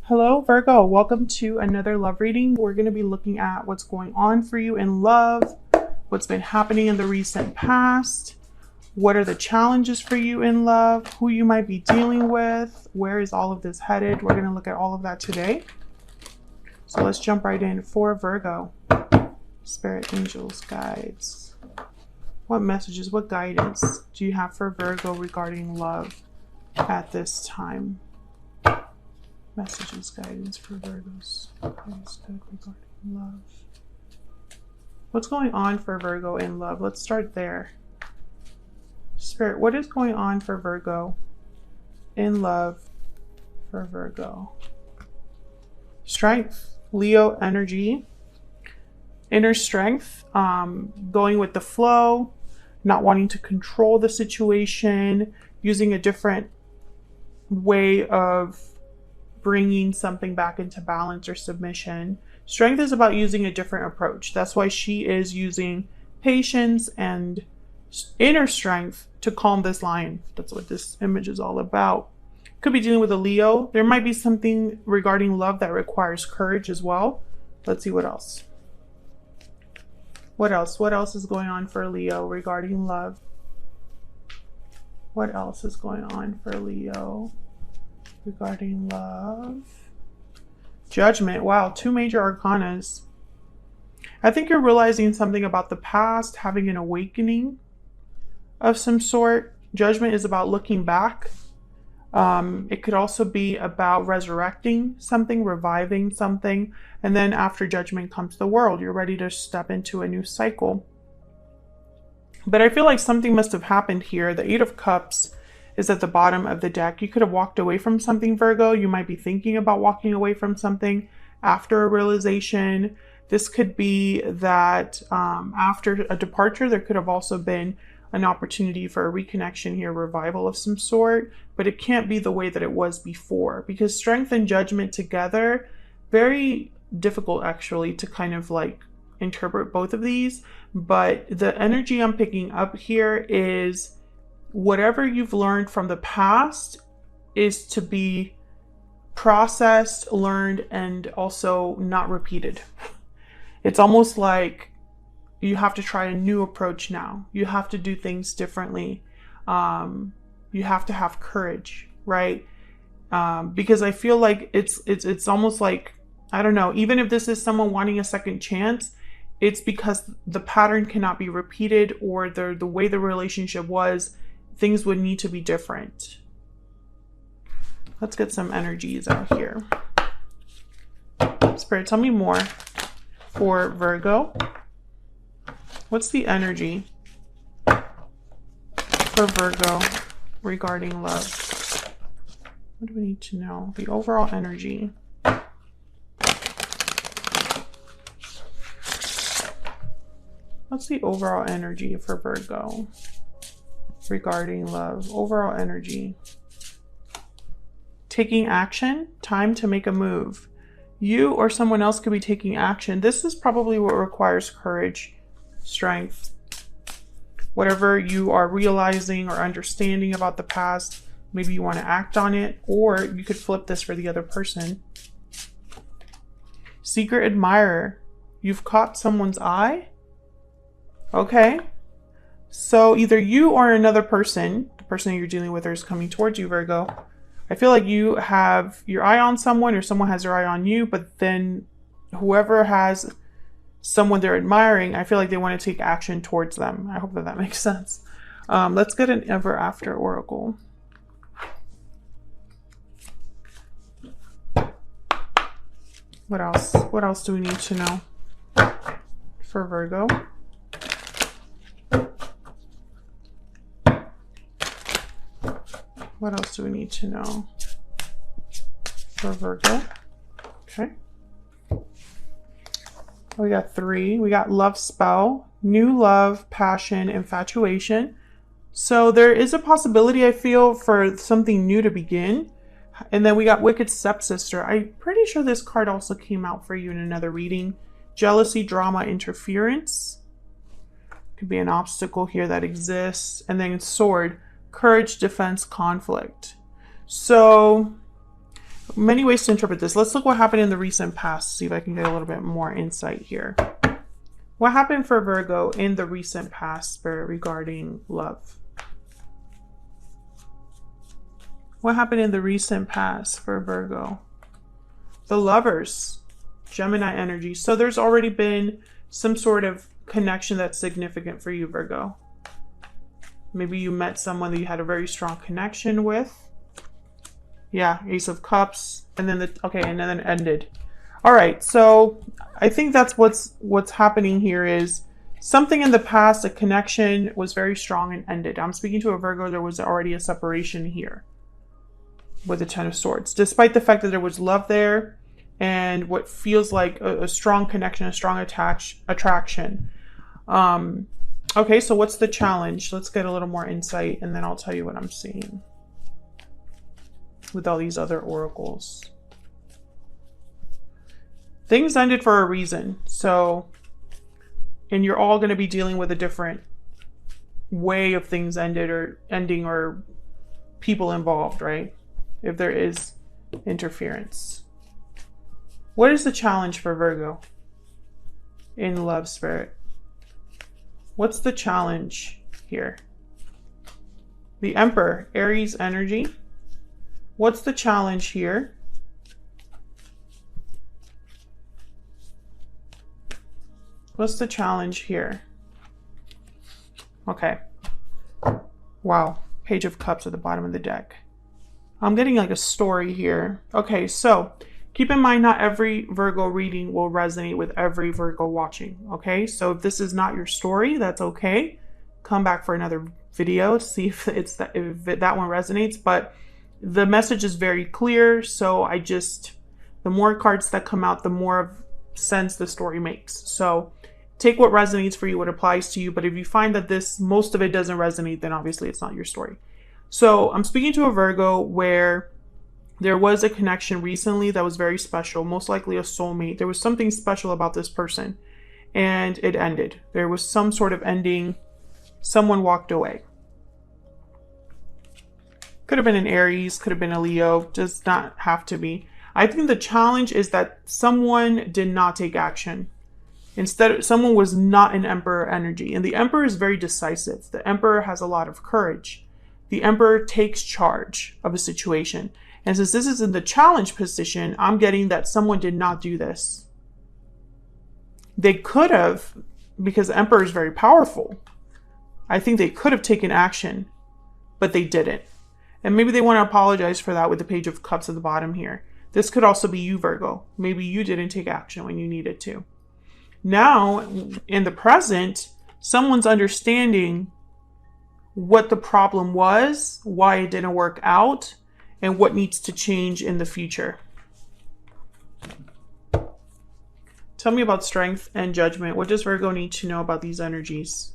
Hello, Virgo. Welcome to another love reading. We're going to be looking at what's going on for you in love, what's been happening in the recent past, what are the challenges for you in love, who you might be dealing with, where is all of this headed. We're going to look at all of that today. So let's jump right in for Virgo. Spirit, angels, guides. What messages, what guidance do you have for Virgo regarding love at this time? Messages, guidance for Virgos. Guidance regarding love. What's going on for Virgo in love? Let's start there. Spirit, what is going on for Virgo in love for Virgo? Strength, Leo energy, inner strength, going with the flow, not wanting to control the situation, using a different way of bringing something back into balance or submission. Strength is about using a different approach. That's why she is using patience and inner strength to calm this lion. That's what this image is all about. Could be dealing with a Leo. There might be something regarding love that requires courage as well. Let's see what else. What else? What else is going on for Leo regarding love? What else is going on for Leo regarding love? Judgment. Wow, two major arcanas. I think you're realizing something about the past, having an awakening of some sort. Judgment is about looking back. It could also be about resurrecting something, reviving something, and then after judgment comes the world. You're ready to step into a new cycle. But I feel like something must have happened here. The Eight of Cups is at the bottom of the deck. You could have walked away from something, Virgo. You might be thinking about walking away from something after a realization. This could be that after a departure, there could have also been an opportunity for a reconnection here, revival of some sort, but it can't be the way that it was before, because strength and judgment together, very difficult actually to kind of like interpret both of these. But the energy I'm picking up here is whatever you've learned from the past is to be processed, learned, and also not repeated. It's almost like you have to try a new approach now. You have to do things differently. You have to have courage, right? Because I feel like it's almost like, I don't know, even if this is someone wanting a second chance, it's because the pattern cannot be repeated, or the way the relationship was, things would need to be different. Let's get some energies out here. Spirit, tell me more for Virgo. What's the energy for Virgo regarding love? What do we need to know? The overall energy. What's the overall energy for Virgo regarding love? Overall energy. Taking action, time to make a move. You or someone else could be taking action. This is probably what requires courage, strength. Whatever you are realizing or understanding about the past, maybe you want to act on it, or you could flip this for the other person. Secret admirer. You've caught someone's eye. Okay. So either you or another person, the person that you're dealing with, is coming towards you, Virgo. I feel like you have your eye on someone, or someone has their eye on you, but then whoever has someone they're admiring, I feel like they want to take action towards them. I hope that makes sense. Let's get an ever after oracle. What else? What else do we need to know for Virgo? What else do we need to know for Virgo? Okay. We got 3. We got love spell, new love, passion, infatuation. So there is a possibility, I feel, for something new to begin. And then we got wicked stepsister. I'm pretty sure this card also came out for you in another reading. Jealousy, drama, interference. Could be an obstacle here that exists. And then sword, courage, defense, conflict. So many ways to interpret this. Let's look what happened in the recent past. See if I can get a little bit more insight here. What happened for Virgo in the recent past, Spirit, regarding love? What happened in the recent past for Virgo? The Lovers, Gemini energy. So there's already been some sort of connection that's significant for you, Virgo. Maybe you met someone that you had a very strong connection with. Yeah, Ace of Cups, and then and then it ended. All right, so I think that's what's happening here is something in the past, a connection was very strong and ended. I'm speaking to a Virgo, there was already a separation here with the Ten of Swords, despite the fact that there was love there and what feels like a strong connection, a strong attraction. Okay, so what's the challenge? Let's get a little more insight, and then I'll tell you what I'm seeing with all these other oracles. Things ended for a reason. So, and you're all going to be dealing with a different way of things ended or ending, or people involved, right? If there is interference. What is the challenge for Virgo in love, Spirit? What's the challenge here? The Emperor, Aries energy. What's the challenge here? What's the challenge here? Okay. Wow. Page of Cups at the bottom of the deck. I'm getting like a story here. Okay, so keep in mind, not every Virgo reading will resonate with every Virgo watching. Okay, so if this is not your story, that's okay. Come back for another video to see if that one resonates. But the message is very clear, so the more cards that come out, the more sense the story makes. So take what resonates for you, what applies to you. But if you find that most of it doesn't resonate, then obviously it's not your story. So I'm speaking to a Virgo where there was a connection recently that was very special, most likely a soulmate. There was something special about this person, and it ended. There was some sort of ending. Someone walked away. Could have been an Aries, could have been a Leo, does not have to be. I think the challenge is that someone did not take action. Instead, someone was not an Emperor energy. And the Emperor is very decisive. The Emperor has a lot of courage. The Emperor takes charge of a situation. And since this is in the challenge position, I'm getting that someone did not do this. They could have, because the Emperor is very powerful. I think they could have taken action, but they didn't. And maybe they want to apologize for that with the Page of Cups at the bottom here. This could also be you, Virgo. Maybe you didn't take action when you needed to. Now, in the present, someone's understanding what the problem was, why it didn't work out, and what needs to change in the future. Tell me about strength and judgment. What does Virgo need to know about these energies?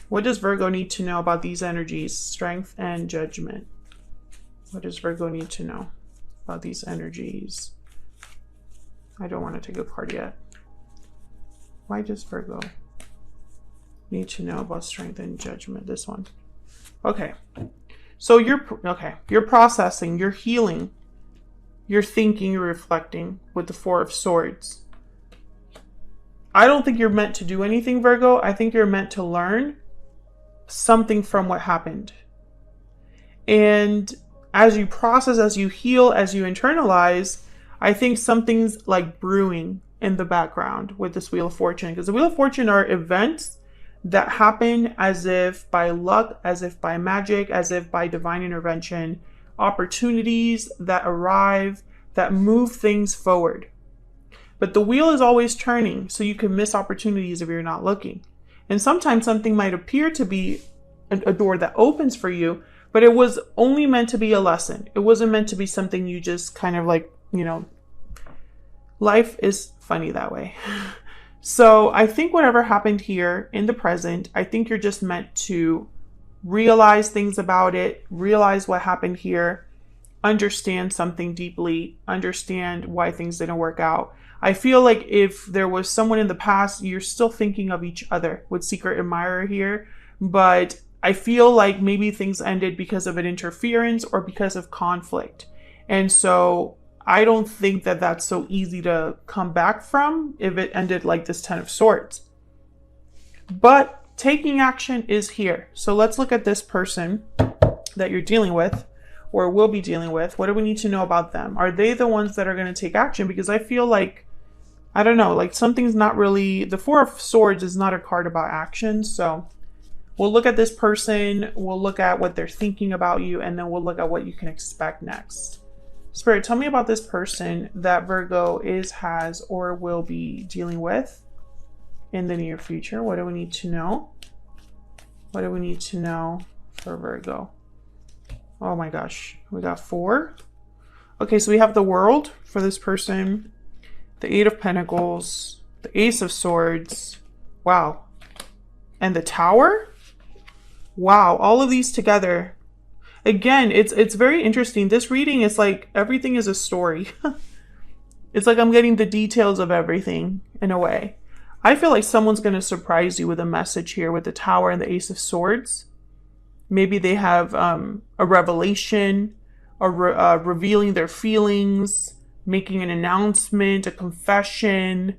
What does Virgo need to know about these energies? Strength and judgment. What does Virgo need to know about these energies? I don't want to take a card yet. Why does Virgo need to know about strength and judgment? This one. Okay. So you're processing, you're healing, you're thinking, you're reflecting with the Four of Swords. I don't think you're meant to do anything, Virgo. I think you're meant to learn something from what happened. And as you process, as you heal, as you internalize, I think something's like brewing in the background with this Wheel of Fortune. Because the Wheel of Fortune are events that happen as if by luck, as if by magic, as if by divine intervention, opportunities that arrive, that move things forward. But the wheel is always turning, so you can miss opportunities if you're not looking. And sometimes something might appear to be a door that opens for you, but it was only meant to be a lesson. It wasn't meant to be something you just kind of like, life is funny that way. So I think whatever happened here in the present, I think you're just meant to realize things about it, realize what happened here, understand something deeply, understand why things didn't work out. I feel like if there was someone in the past, you're still thinking of each other with Secret Admirer here, but I feel like maybe things ended because of an interference or because of conflict. And so I don't think that that's so easy to come back from if it ended like this 10 of Swords. But taking action is here. So let's look at this person that you're dealing with or will be dealing with. What do we need to know about them? Are they the ones that are going to take action? Because I feel like, I don't know, like something's not really, the Four of Swords is not a card about action. So we'll look at this person, we'll look at what they're thinking about you, and then we'll look at what you can expect next. Spirit, tell me about this person that Virgo is, has, or will be dealing with in the near future. What do we need to know? What do we need to know for Virgo? Oh my gosh, we got 4. Okay, so we have the World for this person, the 8 of Pentacles, the Ace of Swords, wow, and the Tower. Wow, all of these together. Again, it's very interesting. This reading is like everything is a story. It's like I'm getting the details of everything in a way. I feel like someone's going to surprise you with a message here with the Tower and the Ace of Swords. Maybe they have a revelation, revealing their feelings, making an announcement, a confession,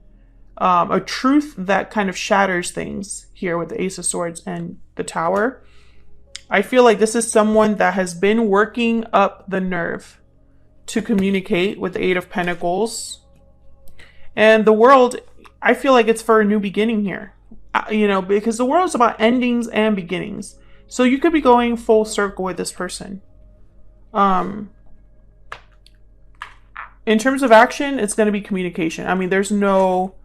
a truth that kind of shatters things here with the Ace of Swords and the Tower. I feel like this is someone that has been working up the nerve to communicate with the 8 of Pentacles. And the World, I feel like it's for a new beginning here. You know, because the World is about endings and beginnings. So you could be going full circle with this person. In terms of action, it's going to be communication. I mean, there's no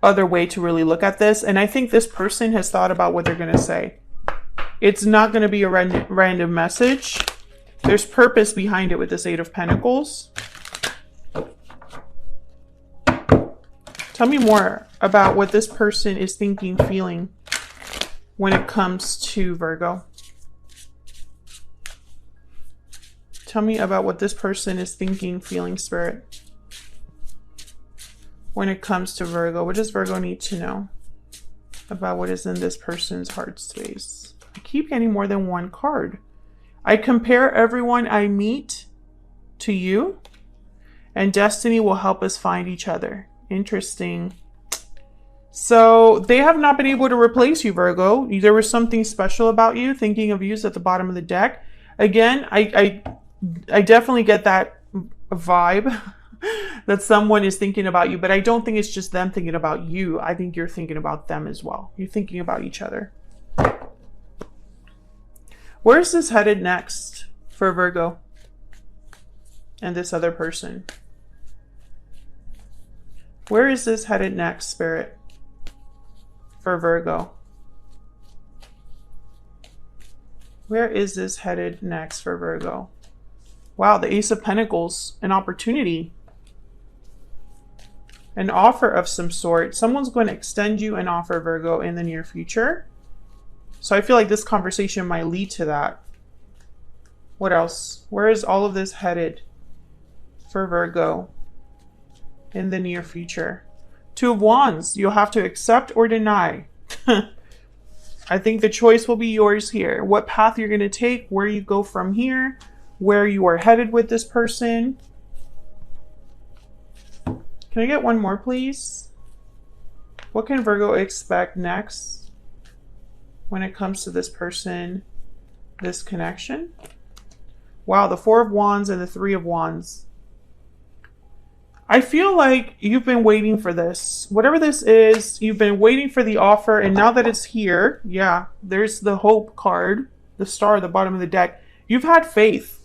other way to really look at this. And I think this person has thought about what they're going to say. It's not going to be a random message. There's purpose behind it with this 8 of Pentacles. Tell me more about what this person is thinking, feeling when it comes to Virgo. Tell me about what this person is thinking, feeling, Spirit, when it comes to Virgo. What does Virgo need to know about what is in this person's heart space? I keep getting more than one card. I compare everyone I meet to you, and destiny will help us find each other. Interesting. So they have not been able to replace you, Virgo. There was something special about you. Thinking of you is at the bottom of the deck. Again, I definitely get that vibe that someone is thinking about you, but I don't think it's just them thinking about you. I think you're thinking about them as well. You're thinking about each other. Where's this headed next for Virgo and this other person? Where is this headed next, Spirit, for Virgo? Where is this headed next for Virgo? Wow, the Ace of Pentacles, an opportunity, an offer of some sort. Someone's going to extend you an offer, Virgo, in the near future. So I feel like this conversation might lead to that. What else? Where is all of this headed for Virgo in the near future? 2 of Wands. You'll have to accept or deny. I think the choice will be yours here. What path you're going to take, where you go from here, where you are headed with this person. Can I get one more, please? What can Virgo expect next when it comes to this person, this connection? Wow, the 4 of Wands and the 3 of Wands. I feel like you've been waiting for this. Whatever this is, you've been waiting for the offer, and now that it's here, yeah, there's the hope card, the star at the bottom of the deck. You've had faith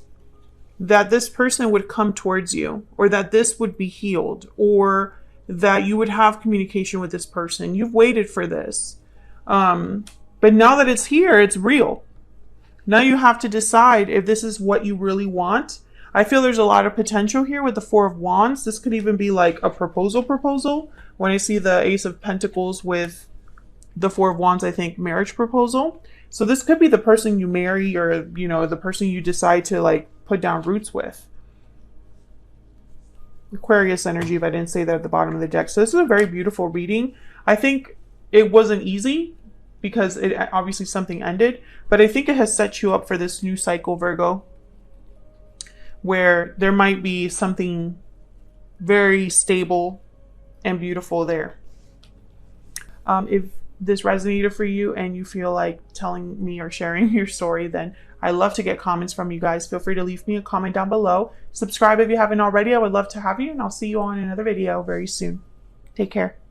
that this person would come towards you, or that this would be healed, or that you would have communication with this person. You've waited for this. But now that it's here, it's real. Now you have to decide if this is what you really want. I feel there's a lot of potential here with the 4 of Wands. This could even be like a proposal. When I see the Ace of Pentacles with the 4 of Wands, I think marriage proposal. So this could be the person you marry, or, you know, the person you decide to like put down roots with. Aquarius energy, if I didn't say that at the bottom of the deck. So this is a very beautiful reading. I think it wasn't easy, because it obviously something ended, but I think it has set you up for this new cycle, Virgo, where there might be something very stable and beautiful there. If this resonated for you and you feel like telling me or sharing your story, then I love to get comments from you guys. Feel free to leave me a comment down below. Subscribe if you haven't already. I would love to have you, and I'll see you on another video very soon. Take care.